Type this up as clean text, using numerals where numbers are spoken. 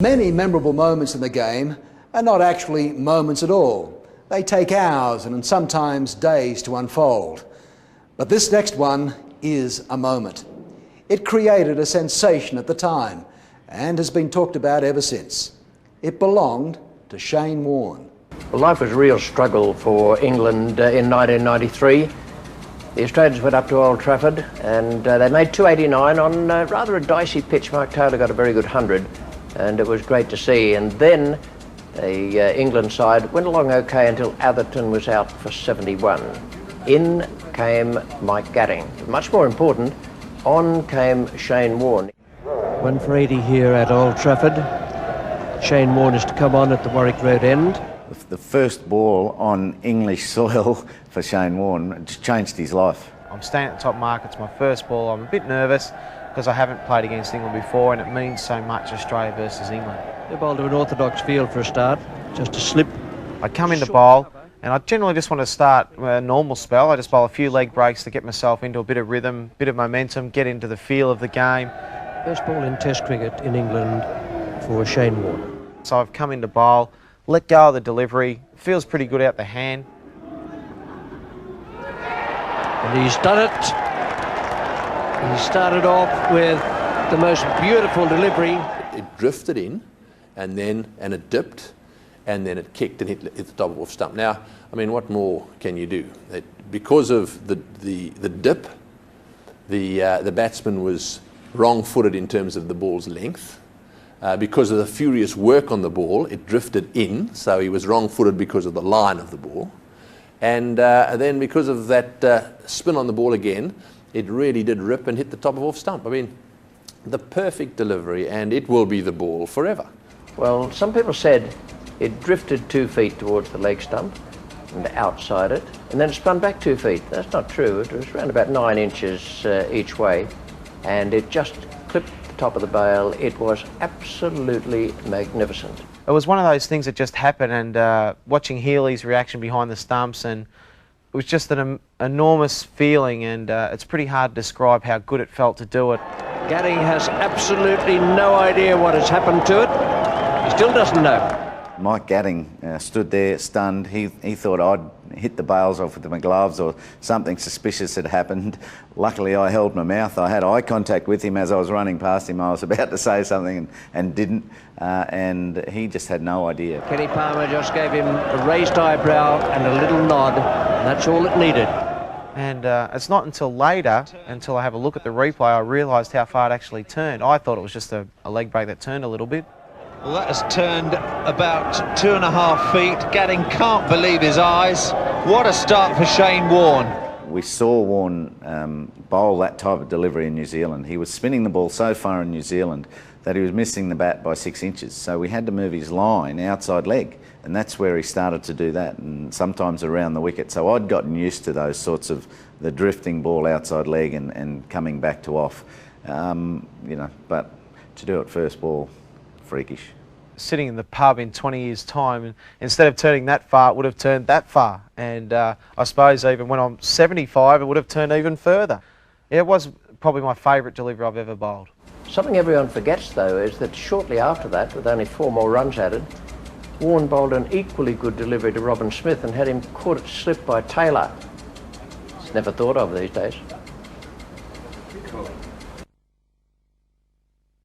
Many memorable moments in the game are not actually moments at all. They take hours and sometimes days to unfold. But this next one is a moment. It created a sensation at the time and has been talked about ever since. It belonged to Shane Warne. Well, life was a real struggle for England in 1993. The Australians went up to Old Trafford and they made 289 on rather a dicey pitch. Mark Taylor got a very good 100 and it was great to see. And then the England side went along okay until Atherton was out for 71. In came Mike Gatting. Much more important, on came Shane Warne. 1 for 80 here at Old Trafford. Shane Warne is to come on at the Warwick Road end. The first ball on English soil for Shane Warne changed his life. I'm staying at the top mark, it's my first ball. I'm a bit nervous because I haven't played against England before and it means so much, Australia versus England. They bowled to an orthodox field for a start, just a slip. I come into bowl and I generally just want to start a normal spell. I just bowl a few leg breaks to get myself into a bit of rhythm, bit of momentum, get into the feel of the game. First ball in Test cricket in England for Shane Warne. So I've come into bowl, let go of the delivery, feels pretty good out the hand. And he's done it. He started off with the most beautiful delivery. It drifted in and it dipped and then it kicked and hit the top of off stump. Now, I mean, what more can you do? Because of the dip, the batsman was wrong-footed in terms of the ball's length. Because of the furious work on the ball, it drifted in, so he was wrong-footed because of the line of the ball. And then because of that spin on the ball again, it really did rip and hit the top of off stump. I mean, the perfect delivery, and it will be the ball forever. Well, some people said it drifted 2 feet towards the leg stump and outside it, and then it spun back 2 feet. That's not true. It was around about 9 inches each way, and it just clipped the top of the bail. It was absolutely magnificent. It was one of those things that just happened, and watching Healy's reaction behind the stumps, and it was just an enormous feeling, and it's pretty hard to describe how good it felt to do it. Gatting has absolutely no idea what has happened to it. He still doesn't know. Mike Gatting stood there stunned. He thought I'd hit the bails off with my gloves or something suspicious had happened. Luckily I held my mouth. I had eye contact with him as I was running past him. I was about to say something and didn't, and he just had no idea. Kenny Palmer just gave him a raised eyebrow and a little nod, and that's all it needed. And it's not until later, until I have a look at the replay, I realised how far it actually turned. I thought it was just a leg break that turned a little bit. Well, that has turned about 2.5 feet. Gatting can't believe his eyes. What a start for Shane Warne. We saw Warne bowl that type of delivery in New Zealand. He was spinning the ball so far in New Zealand that he was missing the bat by 6 inches. So we had to move his line outside leg, and that's where he started to do that, and sometimes around the wicket. So I'd gotten used to those sorts of the drifting ball outside leg and coming back to off, you know, but to do it first ball, freakish. Sitting in the pub in 20 years' time, and instead of turning that far, it would have turned that far. And I suppose even when I'm 75, it would have turned even further. It was probably my favourite delivery I've ever bowled. Something everyone forgets, though, is that shortly after that, with only 4 more runs added, Warne bowled an equally good delivery to Robin Smith and had him caught it slip by Taylor. It's never thought of these days.